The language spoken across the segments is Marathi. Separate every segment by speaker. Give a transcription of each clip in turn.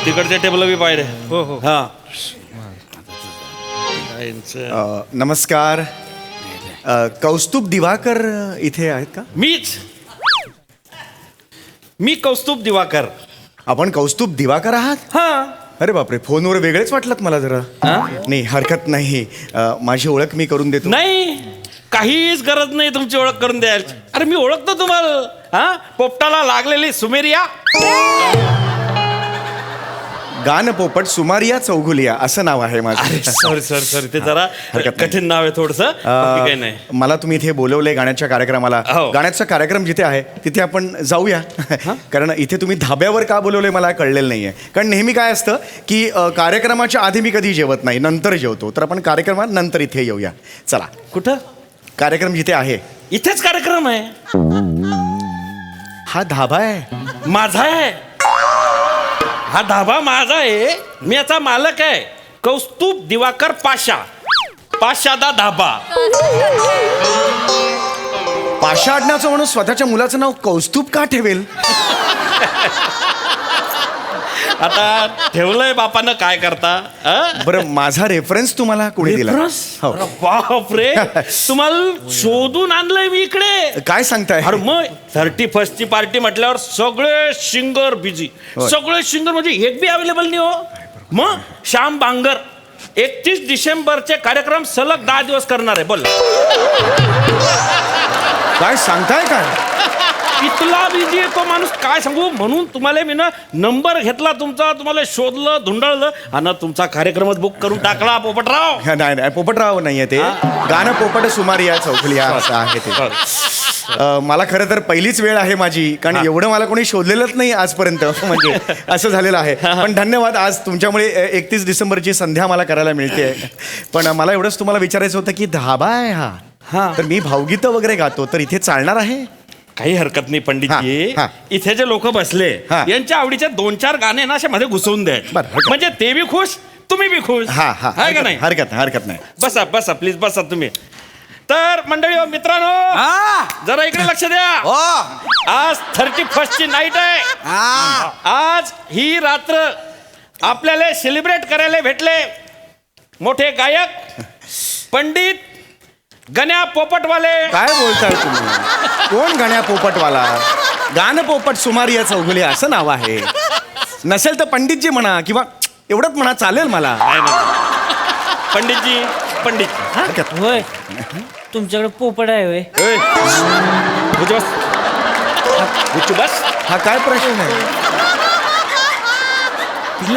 Speaker 1: तिकडच्या टेबल बी पाहिजे.
Speaker 2: हो हो.
Speaker 1: हा
Speaker 3: नमस्कार. कौस्तुभ दिवाकर इथे आहेत का?
Speaker 1: मी कौस्तुभ दिवाकर.
Speaker 3: आपण कौस्तुभ दिवाकर आहात?
Speaker 1: हा.
Speaker 3: अरे बापरे, फोनवर वेगळेच वाटलात मला जरा. नाही हरकत नाही, माझी ओळख मी करून देतो.
Speaker 1: नाही, काहीच गरज नाही तुमची ओळख करून द्यायची. अरे मी ओळखतो तुम्हाला. हा, पोपटाला लागलेली सुमेरिया.
Speaker 3: गान पोपट सुमारिया चौगुलिया असं नाव आहे माझं.
Speaker 1: अरे सॉरी ते जरा
Speaker 3: हरकत नाही.
Speaker 1: कठीण नाव आहे थोडस. काही नाही.
Speaker 3: मला तुम्ही इथे बोलवलंय गाण्याच्या कार्यक्रमाला.
Speaker 1: हो.
Speaker 3: गाण्याचा कार्यक्रम जिथे आहे तिथे आपण जाऊया. कारण इथे तुम्ही धाब्यावर का बोलवलंय मला कळलेलं नाहीये. कारण नेहमी काय असतं की कार्यक्रमाच्या आधी मी कधी जेवत नाही, नंतर जेवतो. तर आपण कार्यक्रमात नंतर इथे येऊया. चला.
Speaker 1: कुठं?
Speaker 3: कार्यक्रम जिथे आहे
Speaker 1: इथेच कार्यक्रम आहे.
Speaker 3: हा धाबा आहे.
Speaker 1: माझा आहे हा धाबा, माझा आहे. मी याचा मालक आहे. कौस्तुभ दिवाकर पाशा. पाशादा धाबा.
Speaker 3: पाशा आडनाचं म्हणून स्वतःच्या मुलाचं नाव कौस्तुभ का ठेवेल?
Speaker 1: आता ठेवलंय बापानं, काय करता.
Speaker 3: बरं, माझा रेफरन्स तुम्हाला कोणी दिला? हो.
Speaker 1: बापरे, तुम्हाला शोधून आणलंय मी इकडे.
Speaker 3: काय सांगताय?
Speaker 1: अरे मग 31st ची पार्टी म्हटल्यावर सगळे सिंगर बिझी. सगळे सिंगर म्हणजे एक बी अवेलेबल नाही हो. मग श्याम बांगर 31 डिसेंबरचे कार्यक्रम सलग 10 दिवस करणार आहे. बोल,
Speaker 3: काय सांगताय? काय
Speaker 1: इथला बिझी आहे तो माणूस, काय सांगू. म्हणून तुम्हाला मी ना नंबर घेतला तुमचा, तुम्हाला शोधलं, धुंडाळलं आणि तुमचा कार्यक्रमच बुक करून टाकला. पोपटराव.
Speaker 3: नाही नाही, पोपटराव नाहीये ते. गाणं पोपट सुमारिया चौगुलिया असं आहे ते. मला खरं तर पहिलीच वेळ आहे माझी, कारण एवढं मला कोणी शोधलेलंच नाही आजपर्यंत. म्हणजे असं झालेलं आहे. पण धन्यवाद, आज तुमच्यामुळे 31 डिसेंबरची संध्या मला करायला मिळते. पण मला एवढंच तुम्हाला विचारायचं होतं की धाबा आहे हा, तर मी भावगीतं वगैरे गातो, तर इथे चालणार आहे?
Speaker 1: काही हरकत नाही पंडितजी.
Speaker 3: हा.
Speaker 1: इथे जे लोक बसले
Speaker 3: हा.
Speaker 1: यांच्या आवडीचे 2-4 गाणे ना असे मध्ये घुसवून द्या.
Speaker 3: बरं, हरकत.
Speaker 1: म्हणजे ते बी खुश, तुम्ही बी खुश. आहे का नाही?
Speaker 3: हरकत नाही.
Speaker 1: बसा बसा, प्लीज बसा तुम्ही. तर मंडळी, मित्रांनो, जरा इकडे लक्ष द्या. आज 31st ची नाईट आहे. आज ही रात्र आपल्याला सेलिब्रेट करायला भेटले मोठे गायक पंडित गण्या पोपटवाले.
Speaker 3: काय बोलताय तुम्ही? कोण गण्या पोपटवाला? गाणं पोपट सुमारिया चौगुलिया असं नाव आहे. नसेल तर पंडितजी म्हणा, किंवा एवढंच म्हणा, चालेल मला.
Speaker 1: पंडितजी.
Speaker 2: होय, तुमच्याकडे पोपट आहे होय?
Speaker 1: बस.
Speaker 3: हा काय प्रश्न आहे?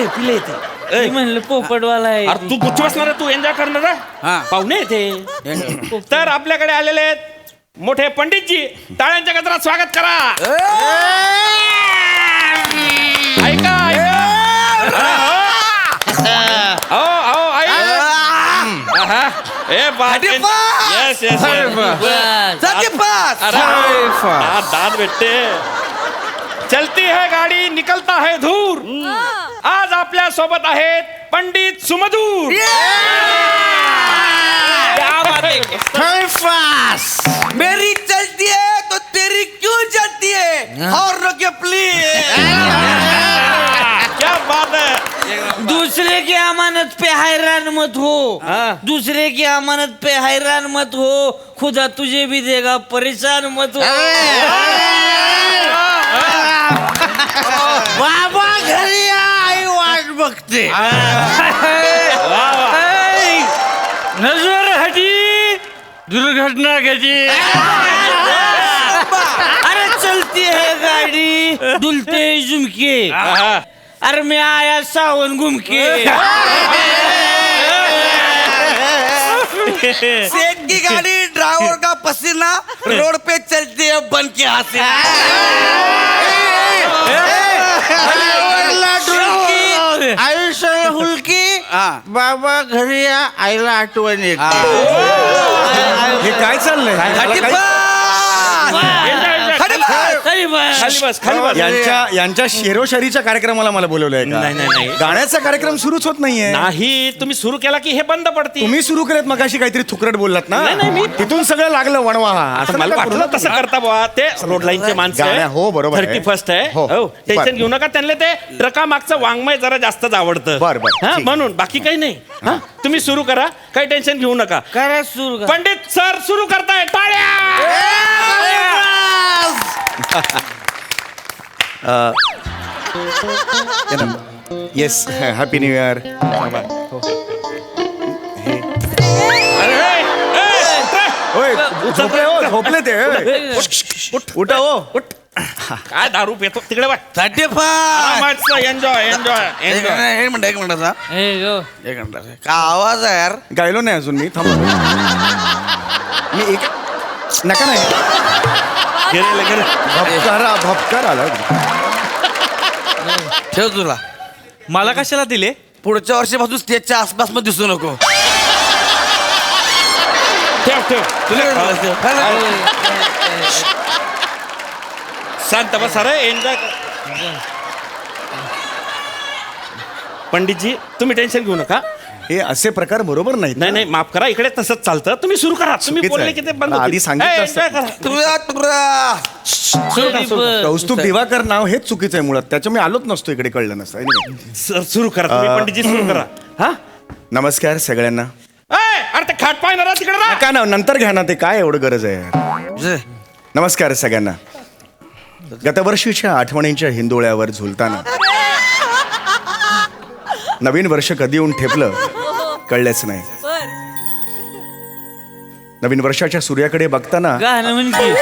Speaker 1: पिले ते.
Speaker 2: मी म्हणलं पोपटवाला आहे.
Speaker 1: अरे तू गुच्छ बसणार आहे, तू एन्जॉय करणार आहे. पाहुणे येते. तर आपल्याकडे आलेले आहेत मोठे पंडितजी. टाळ्यांच्या गजरात स्वागत करा. ऐका दाद भेटते. चलती है गाडी, निकलता है धूर. आज आपल्या सोबत आहेत पंडित सुमधूर.
Speaker 4: मेरी चलती है तो तेरी क्यों चलती है? और रोके प्लीज.
Speaker 1: क्या बात है.
Speaker 2: दूसरे की अमानत पे हैरान मत हो. दूसरे की अमानत पे हैरान मत हो. खुदा तुझे भी देगा, परेशान मत हो. बाबा घरी आई वाट बघते. नजर हटी, दुर्घटना घटी. अरे चलती है गाड़ी, दुलते झुमके. अरे मैं आया सावन घूम के.
Speaker 4: सेठ की गाड़ी, ड्राइवर का पसीना, रोड पे चलती है बन के हंसी.
Speaker 2: आयुष्य हुलकी, बाबा घरी या, आईला आठवण येते.
Speaker 3: हे काय चाललंय?
Speaker 2: तरी
Speaker 1: खाली बस खाली बस
Speaker 3: यांच्या शेरोशारीच्या कार्यक्रमाला मला बोलवलंय का?
Speaker 1: नाही, नाही.
Speaker 3: गाण्याचा कार्यक्रम सुरूच होत नाहीये.
Speaker 1: नाही तुम्ही सुरू केला की हे बंद पडते.
Speaker 3: तुम्ही सुरू केलेत मगाशी काहीतरी थुकरट बोललात ना.
Speaker 1: नाही, मी-
Speaker 3: तिथून सगळं लागलं वणवा. असं
Speaker 1: मला
Speaker 3: नका
Speaker 1: वाटलं
Speaker 3: करू.
Speaker 1: तसं करता बुवा ते रोड लाईनचे माणसं
Speaker 3: गाण्या- हो, बरोबर आहे.
Speaker 1: 31 आहे
Speaker 3: हो.
Speaker 1: हो टेन्शन
Speaker 3: बरं.
Speaker 1: घेऊ नका. त्यांना ते ट्रका मागचं वाङ्मय जरा जास्तच आवडतं.
Speaker 3: बरं, बरं.
Speaker 1: हा,
Speaker 3: ठीक.
Speaker 1: म्हणून बाकी काही नाही. हा, तुम्ही सुरू करा काही टेन्शन घेऊ नका.
Speaker 2: करा सुरू करा.
Speaker 1: पंडित सर सुरू करताय टाळ्या.
Speaker 3: Yes happy new year.
Speaker 1: अरे, ए,
Speaker 3: होय झोपले हो झोपले ते उठा हो.
Speaker 1: उठ. काय दारू पितो तिकडे बाय
Speaker 4: 35.
Speaker 1: Enjoy enjoy enjoy.
Speaker 4: एक मिनिटाचा
Speaker 2: ए, यो.
Speaker 4: एक मिनिट का आवाज आहे यार.
Speaker 3: गायलो नाही अजून मी. थांबा मी एक नका नाही. भपकार आला.
Speaker 4: ठेव तुला
Speaker 5: मला कशाला दिले?
Speaker 4: पुढच्या वर्षीपासून स्टेजच्या आसपास मध्ये दिसू नको.
Speaker 1: ठेव ठेव शांत बस अरे एन्जॉय. पंडितजी तुम्ही टेन्शन घेऊ नका.
Speaker 3: हे असे प्रकार बरोबर नाहीत.
Speaker 1: नाही नाही माफ करा इकडे तसंच चालतं. तुम्ही सुरू करा. तुम्ही
Speaker 3: चुकीचं
Speaker 1: बोलले
Speaker 3: आहे.
Speaker 1: की ते बंद
Speaker 3: मला
Speaker 1: होतील.
Speaker 3: आधी सांगितलं
Speaker 1: ए,
Speaker 3: असतं.
Speaker 1: enjoy करा.
Speaker 4: तुला
Speaker 1: सुरू करा, सुरू करा.
Speaker 3: कौस्तुभ दिवाकर नाव हेच चुकीचं आहे मुळात. त्याच्या मी आलोच नसतो इकडे, कळलं नसतं. Anyway.
Speaker 1: सर सुरू करा तुम्ही पंडितजी सुरू करा. हा
Speaker 3: नमस्कार सगळ्यांना.
Speaker 1: ए, अरे ते खाट पाय ना तिकडे ना.
Speaker 3: नका ना नंतर घ्या ना. ते काय एवढं गरज आहे. नमस्कार सगळ्यांना. गतवर्षीच्या आठवणींच्या हिंदोळ्यावर झुलताना नवीन वर्ष कधी येऊन ठेपलं कळलेच नाही. नवीन वर्षाच्या सूर्याकडे बघताना
Speaker 2: गाणं म्हणजे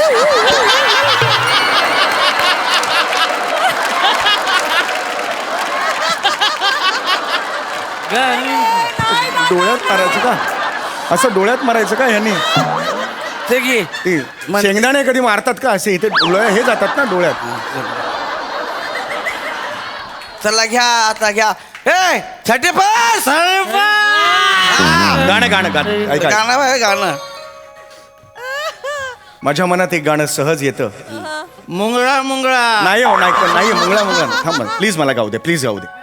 Speaker 3: डोळ्यात मारायचं का? असं डोळ्यात मारायचं का ह्यांनी?
Speaker 4: ते घे.
Speaker 3: ते शेंगदाणे कधी मारतात का असे? इथे डोळ्या हे जातात ना डोळ्यात.
Speaker 4: चला घ्या आता घ्या. ए 35.
Speaker 3: गाणं गाणं गाणं ऐका.
Speaker 4: गाणं आहे गाणं.
Speaker 3: माझ्या मनात एक गाणं सहज येतं.
Speaker 4: मुंगळा मुंगळा.
Speaker 3: नाही हो नाही नाही मुंगळा मुंगळा थांबा प्लीज. मला गाऊ दे प्लीज गाऊ दे.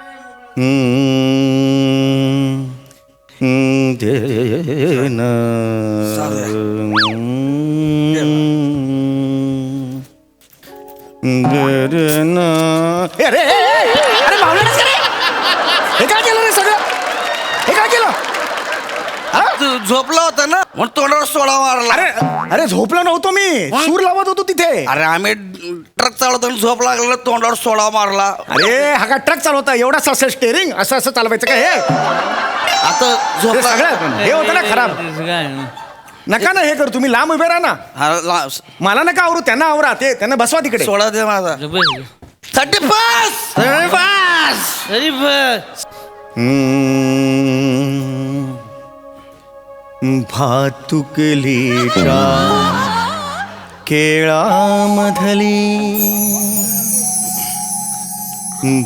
Speaker 3: अरे हे काय केलं रे सगळं? हे काय केलं?
Speaker 4: तू झोपला होता ना म्हणून तोंडावर सोडा मारला.
Speaker 3: अरे अरे झोपलो नव्हतो मी. सूर लावत होतो तिथे.
Speaker 4: अरे आम्ही ट्रक चालवताना झोप लागलेला तोंडावर सोडा मारला.
Speaker 3: अरे हा का ट्रक चालवता? एवढा असं स्टेरिंग असं असं चालवायचं का हे?
Speaker 4: आता झोप
Speaker 3: हे सगळं हे होतं ना खराब.
Speaker 2: गाणं
Speaker 3: नका ना हे कर. तुम्ही लांब उभे राहा ना. मला नका आवरू. त्यांना आवरा. ते त्यांना बसवा तिकडे.
Speaker 4: सोडा दे माझा. 35.
Speaker 2: अरे बस
Speaker 3: भातुकलीच्या केळामधली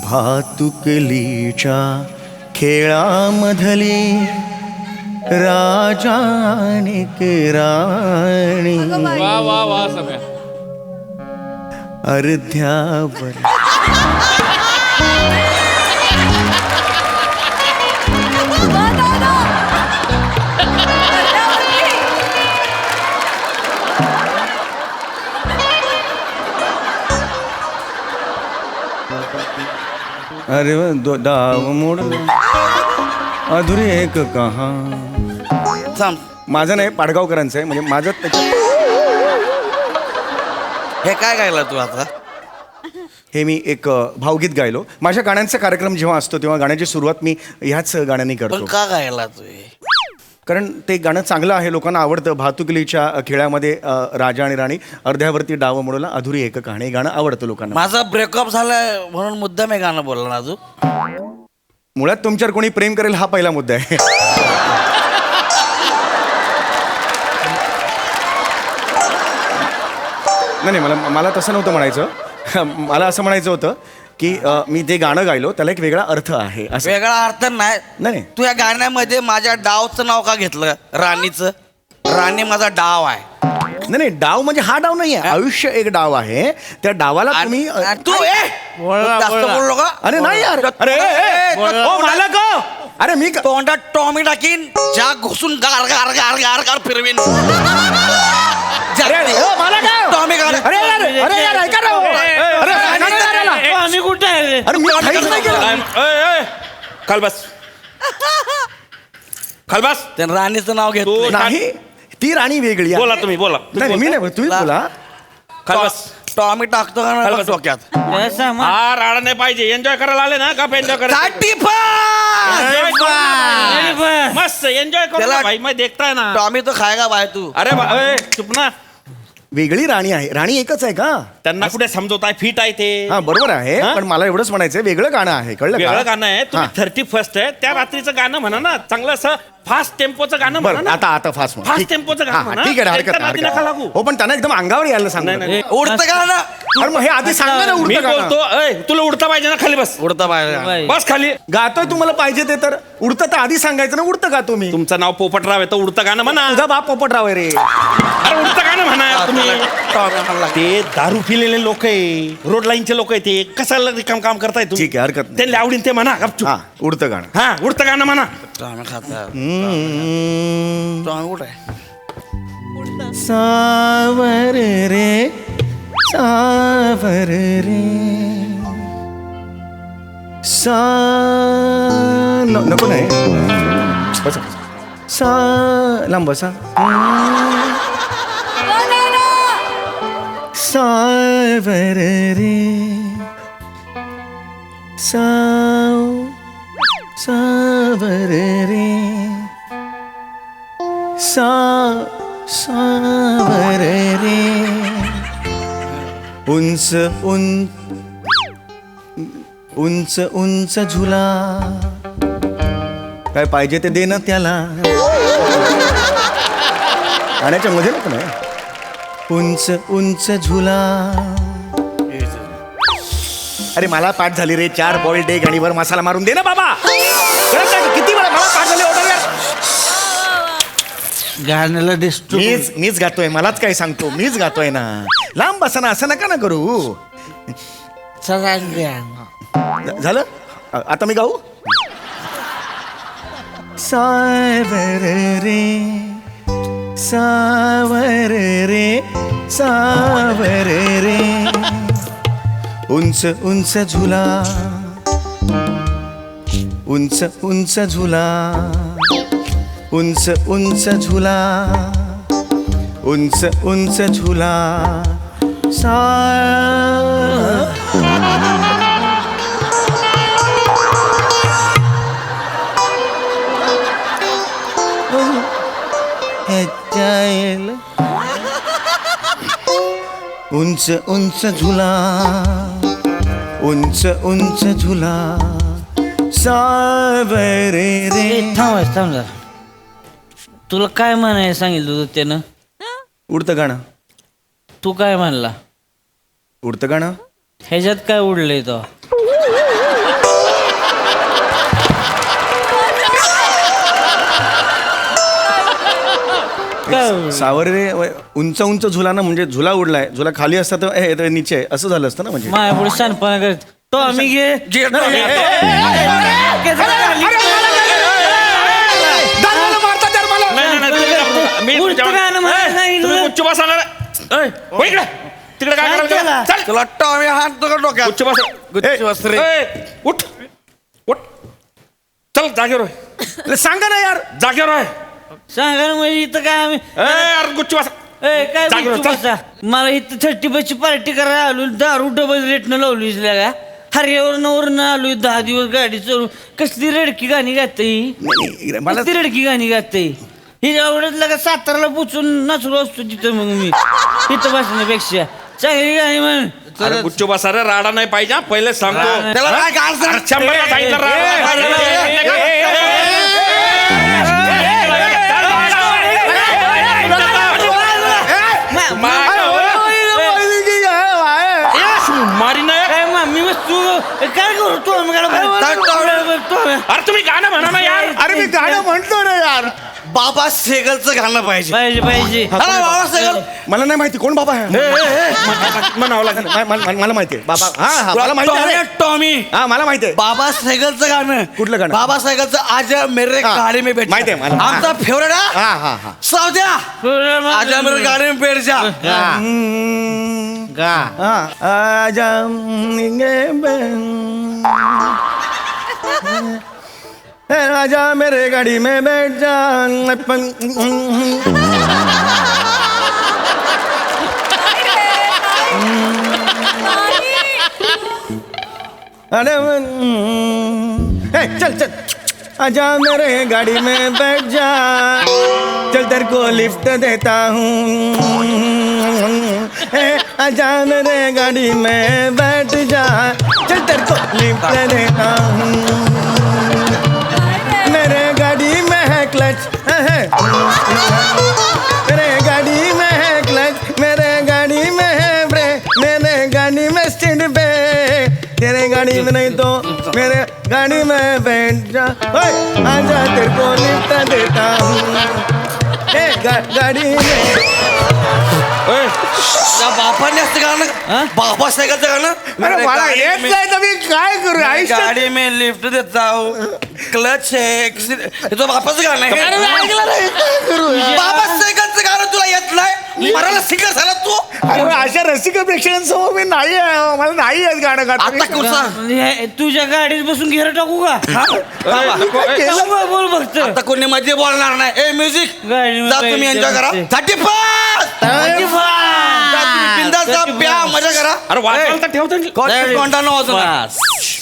Speaker 3: भातुकलीच्या खेळामधली राजाने राणी
Speaker 5: वा वा वा सगळ्या.
Speaker 3: अर्ध्यावर अरे डाव मोड अधुरी एक कहा.
Speaker 4: थांब.
Speaker 3: माझं नाही पाडगावकरांचं आहे. म्हणजे माझं
Speaker 4: हे काय गायला तू आता?
Speaker 3: हे मी एक भावगीत गायलो. माझ्या गाण्यांचा कार्यक्रम जेव्हा असतो तेव्हा गाण्याची सुरुवात मी ह्याच गाण्याने
Speaker 4: पण
Speaker 3: करतो.
Speaker 4: का गायला तू हे?
Speaker 3: कारण ते गाणं चांगलं आहे. लोकांना आवडतं. भातुकलीच्या खेळामध्ये राजा आणि राणी अर्ध्यावरती डाव मोडला अधुरी एक कहाणी. हे गाणं आवडतं लोकांना.
Speaker 4: माझा ब्रेकअप झालाय म्हणून मुद्दाम हे गाणं बोलला ना तू.
Speaker 3: मुळात तुमच्यावर कोणी प्रेम करेल हा पहिला मुद्दा आहे. नाही मला मला तसं नव्हतं म्हणायचं. मला असं म्हणायचं होतं की मी ते गाणं गायलो त्याला एक वेगळा अर्थ आहे असं.
Speaker 4: वेगळा अर्थ नाही.
Speaker 3: नाही
Speaker 4: तू या गाण्यामध्ये माझ्या डावचं नाव का घेतलं? राणीचं. राणी माझा डाव आहे.
Speaker 3: नाही डाव म्हणजे हा डाव नाहीये, आयुष्य एक डाव आहे. त्या डावाला तुम्ही
Speaker 4: तू जास्त बोललो का?
Speaker 3: अरे नाही यार, अरे
Speaker 4: ओ मालक हो.
Speaker 3: अरे मी
Speaker 4: तोंडात टॉमी टाकीन, जा घुसून गार गार गार गार गार फिरवीन. टॉमी गार.
Speaker 3: अरे यार, अरे यार, ऐका ना हो. अरे
Speaker 2: आम्ही कुठे आहे रे?
Speaker 3: अरे मी काहीच नाही केलं.
Speaker 1: खाल बस, खाल बस.
Speaker 4: त्यानं राणीचं नाव घेत
Speaker 1: तू
Speaker 3: नाही, ती राणी वेगळी आहे.
Speaker 1: बोला तुम्ही, बोला.
Speaker 3: नाही मी नाही, तुम्ही बोला.
Speaker 1: खाल बस.
Speaker 4: टॉमी टाकतो का
Speaker 1: खाल
Speaker 4: नाही
Speaker 1: बस.
Speaker 4: डोक्यात?
Speaker 2: ऐसा मत.
Speaker 1: हा राडा नाही पाहिजे. एन्जॉय करायला आले ना, का एन्जॉय करायला?
Speaker 4: 35.
Speaker 1: मस्त एन्जॉय करो
Speaker 4: त्याला-
Speaker 1: ना भाई, मैं देखताय ना.
Speaker 4: टॉमी तो खाएगा बाय तू.
Speaker 1: अरे चुप ना.
Speaker 3: वेगळी राणी आहे. राणी एकच आहे का?
Speaker 1: त्यांना कुठे समजवताय? फिट आहे ते.
Speaker 3: हा बरोबर आहे,
Speaker 1: हा?
Speaker 3: पण मला एवढंच म्हणायचंय, वेगळं गाणं आहे, कळलं
Speaker 1: वेगळं
Speaker 3: का?
Speaker 1: गाणं आहे. तुम्ही 31 आहे, त्या रात्रीचं गाणं म्हणा ना, चांगलं असं फास्ट टेम्पोचं गाणं म्हणा
Speaker 3: बरं,
Speaker 1: ना.
Speaker 3: आता फास्ट म्हणा.
Speaker 1: फास्ट
Speaker 3: ठीक.
Speaker 1: टेम्पोचं गाणं
Speaker 3: हा,
Speaker 1: म्हणा.
Speaker 3: ठीक आहे, हरकत
Speaker 1: एकटा
Speaker 3: नाही,
Speaker 1: नादी
Speaker 3: हरकत
Speaker 1: नका
Speaker 3: नाही.
Speaker 1: लागू.
Speaker 3: हो पण त्यांना एकदम अंगावर यायला सांग.
Speaker 1: नाही, नाही.
Speaker 4: उडतं का ना?
Speaker 3: अरे मग हे आधी सांगा ना,
Speaker 1: मी
Speaker 3: उडतं गाणं.
Speaker 1: बोलतो, ऐ, तुला उडता पाहिजे ना, खाली बस.
Speaker 4: उडता बाहेर.
Speaker 2: बाई.
Speaker 1: बस खाली.
Speaker 3: गातोय तुम्हाला पाहिजे ते, तर उडतं तर आधी सांगायचं ना, उडतं गातो मी.
Speaker 1: तुमचं नाव पोपटराव आहे, तर उडतं गाणं म्हणा.
Speaker 3: तुझा बाप पोपटराव आहे रे.
Speaker 1: अरे उडतं गाणं म्हणा यार तुम्ही.
Speaker 4: टॉमी म्हणला.
Speaker 1: ते दारू पिलेले लोक आहे, रोड लाईनचे लोक आहे, ते कशाला काम करताय तुम्ही?
Speaker 3: ठीक आहे, हरकत नाही.
Speaker 1: त्यांना आवडीन ते म्हणा गपचूप.
Speaker 3: हा, उडतं गाणं.
Speaker 1: हा उडतं गाणं म्हणा.
Speaker 4: टॉमी खाता.
Speaker 3: हम्म.
Speaker 4: टॉमी कुठे आहे?
Speaker 3: सावर रे, सावर रे, नको नाही, बसा सा, लांब बसा. सावर रे, सावर रे, सावर रे, उंच उंच उंच झुला, काय पाहिजे ते देणं त्याला. गाण्याच्या मध्ये नको नाही. उंच उंच झुला. अरे मला पाठ झाली रे, 4 बॉइल्ड एग आणि वर मसाला मारून दे ना बाबा. कळत नाही का? किती वेळा मला पाठ झाली ऑर्डर यार.
Speaker 2: गाण्याला डिस्टर्ब.
Speaker 3: मीच गातोय, मलाच काय सांगतो, मीच गातोय ना. लांब बसा ना, असं नका ना करू. झालं आता मी गाऊ. सावर रे, सावर रे, सावर रे, उंच उंच झुला, उंच उंच झुला, उंच उंच झुला, उंच उंच झुला. सा उंच उंच झुला, उंच उंच झुला, सावर रे.
Speaker 2: थांब जरा. तुला काय म्हणाय सांगितलं होतं त्यानं?
Speaker 3: उडतं गाणं,
Speaker 2: तू काय म्हणला?
Speaker 3: उडतं गाणं.
Speaker 2: ह्याच्यात काय उडलंय तो?
Speaker 3: सावर रे, उंच उंच झुला ना, म्हणजे झुला उडलाय, झुला खाली असता तर हे नीचे आहे, असं झालं असतं ना. म्हणजे
Speaker 2: माया पुढे शानपणा करत तो आम्ही घे. उडतं गाणं म्हणायला सांगितलं.
Speaker 1: उच्च बसणार. तिकडे काय करायला? चल
Speaker 4: तुला टॉमी हात तो डोक्यात.
Speaker 1: उच्च बस.
Speaker 4: गुच्ची वस्त्रे.
Speaker 1: उठ उठ. चल जागेवर होय.
Speaker 3: अरे सांगा ना यार.
Speaker 1: जागेवर आहे.
Speaker 2: सांगा ना, म्हणजे इथं काय आम्ही
Speaker 1: अरे गुच्छ बस.
Speaker 2: ए, काय
Speaker 1: जागेवर
Speaker 2: बोलतो
Speaker 1: चल.
Speaker 2: बसा? मला इथं 30 पार्टी करायला आलो, दारू डबल रेटनं लावली का? हरियावरनं आलोय 10 दिवस गाडी चालू. कसली रडकी गाणी गाते ही?
Speaker 3: मला
Speaker 2: कसली रडकी गाणी गाते ही? एवढंच लगा साताराला पोचून नाचलो असतो तिथं. मग मी तिथं बसण्यापेक्षा चांगली गाणी म्हण.
Speaker 1: अरे गुच्छ बस. अरे राडा नाही पाहिजे हा, पहिले सांगतो.
Speaker 4: त्याला काय गाल सांग.
Speaker 1: 100 सांगितलं मारी नाही.
Speaker 2: काय मम्मी बस तू काय करतो?
Speaker 1: अरे तुम्ही गाणं म्हणा ना यार.
Speaker 3: अरे मी गाणं म्हणतो रे यार.
Speaker 4: बाबा सेगलचं गाणं पाहिजे.
Speaker 2: पाहिजे पाहिजे.
Speaker 4: अरे बाबा सेगल
Speaker 3: मला नाही माहिती कोण बाबा आहे म्हणावं लागेल. मला माहिती आहे बाबा. हा मला माहिती आहे.
Speaker 4: टॉमी
Speaker 3: हा मला माहिती आहे.
Speaker 4: बाबा सेगलचं गाणं.
Speaker 3: कुठलं गाणं?
Speaker 4: बाबा सेगलचं आज मेरे
Speaker 3: हा.
Speaker 4: गाडी में बैठ.
Speaker 3: माहिती आहे मला.
Speaker 4: आमचा फेवरेट
Speaker 3: हा हा हा
Speaker 4: सावद्या आज मेरे गाडी में बैठ जा.
Speaker 3: आजा आजा मेरे गाड़ी में बैठ जा. अरे चल चल आजा मेरे गाड़ी में बैठ जा. चल तेरे को लिफ्ट देता हूँ. आजा मेरे गाड़ी में बैठ जा. चल तेरे को लिफ्ट देता हूँ. मेरे गाड़ी में है क्लच. मेरे गाड़ी में है क्लच. मेरे गाड़ी में है ब्रेक. मेरे गाड़ी में स्टैंड पे. तेरे गाड़ी में नहीं तो मेरे गाड़ी में बैठ जा. आजा तेरे को लिफ्ट देता हूँ. गाड़ी में
Speaker 4: बापाने असं गाणं बाबा सेगलचं गाणं.
Speaker 3: अरे मला येत नाही तर मी काय करू आयुष्यात.
Speaker 4: गाडी में लिफ्ट देता हूँ. क्लच है हे तो बापाचं गाणं आहे.
Speaker 3: अरे मी ऐकलं नाही, काय करू यार?
Speaker 4: बाबा सेगलचं गाणं तुला येत नाही. मराला सिंगर झाला तू.
Speaker 3: अरे अशा रसिक प्रेक्षकांसमोर मी नाही आहे. मला नाही येत गाणं
Speaker 4: आता
Speaker 3: गाता.
Speaker 4: कुठं
Speaker 2: तुझ्या गाडीत बसून घेर टाकू का?
Speaker 3: केलं?
Speaker 2: बोल फक्त.
Speaker 4: आता कोणी मध्ये बोलणार नाही. ए म्युझिक
Speaker 2: गाडी
Speaker 4: जा तुम्ही एन्जॉय करा. 35 बिंदास जा, प्या मजा करा.
Speaker 1: अरे वाजवायला तर ठेवतो.
Speaker 4: कोणता नव्हतं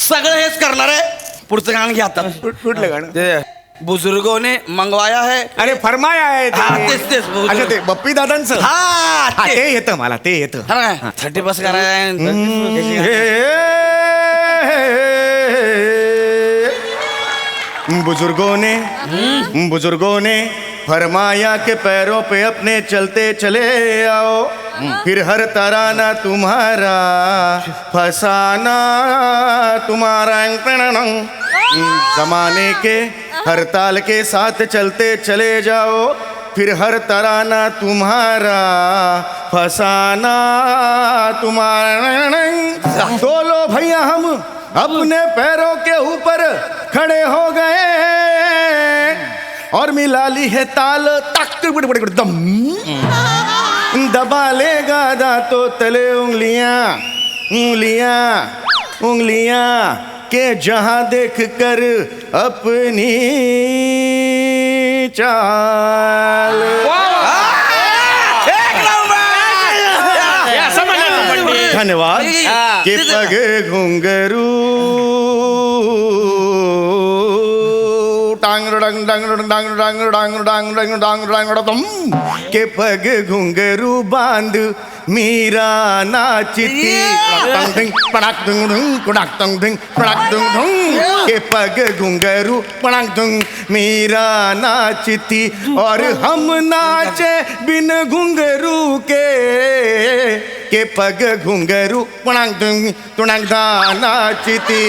Speaker 4: सगळं हेच करणार आहे. पुढचं गाणं घ्या आता.
Speaker 3: कुठलं गाणं?
Speaker 4: ते बुजुर्गों ने मंगवाया है.
Speaker 3: अरे फरमाया आहे
Speaker 4: हा,
Speaker 3: ते.
Speaker 4: तेच
Speaker 3: अच्छा ते बप्पी दादांचं.
Speaker 4: हा
Speaker 3: हा,
Speaker 4: ते.
Speaker 3: ते येतं मला ते येतं.
Speaker 4: हा काय 30 करायचं.
Speaker 3: बुजुर्गों ने फरमाया के पैरों पे अपने चलते चले आओ. फिर हर तराना तुम्हारा फसाना तुम्हारा. जमाने के हर ताल के साथ चलते चले जाओ. फिर हर तराना तुम्हारा फसाना तुम्हारा. तो लो भैया हम अपने पैरों के ऊपर खड़े हो गए और मिला ली है ताल. तक दम दबा लेगा दांतों तले उंगलियां उंगलियां उंगलियां के जहां देख कर अपनी चाल.
Speaker 1: असं म्हणायचं पंडित.
Speaker 3: धन्यवाद.
Speaker 4: हा.
Speaker 3: के पग घुंगरू टांग डांग डांग डांग डांग डांग डांग डांग डांग डांग डम. के पग घुंगरू बांध मीरा नाचती. पड़ाक दुंग दुंग कुड़ाक दुंग दुंग पड़ाक दुंग दुंग. के पग घुंगरू पड़ाक दुंग मीरा नाचती और हम नाचे बिन घुंगरू के पग घुंगरू पड़ाक दुंग तुड़ाक दा नाचती.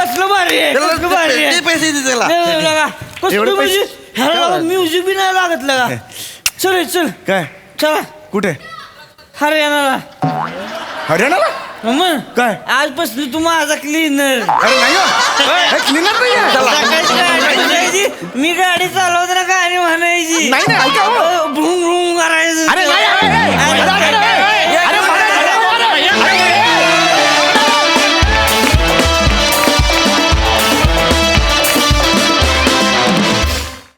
Speaker 2: कसलं भारी आहे, कसलं भारी आहे.
Speaker 4: पैसे दे त्याला.
Speaker 3: एवढे
Speaker 2: कसलं म्हणजे
Speaker 3: पैसे?
Speaker 2: ह्याला म्युझिक बी नाही लागत लगा. चल चल
Speaker 3: काय
Speaker 2: चला
Speaker 3: कुठे
Speaker 2: हरियाणाला.
Speaker 3: हरियाणाला
Speaker 2: मग
Speaker 3: काय?
Speaker 2: आजपासून तू माझा क्लीनर.
Speaker 3: अरे नाही हो. हे cleaner नाही आहे.
Speaker 2: मी गाडी चालवताना गाणी म्हणायची.
Speaker 3: नाही, नाही, ऐका हो.
Speaker 2: भूम भूम करायचं.
Speaker 3: अरे नाही, अरे,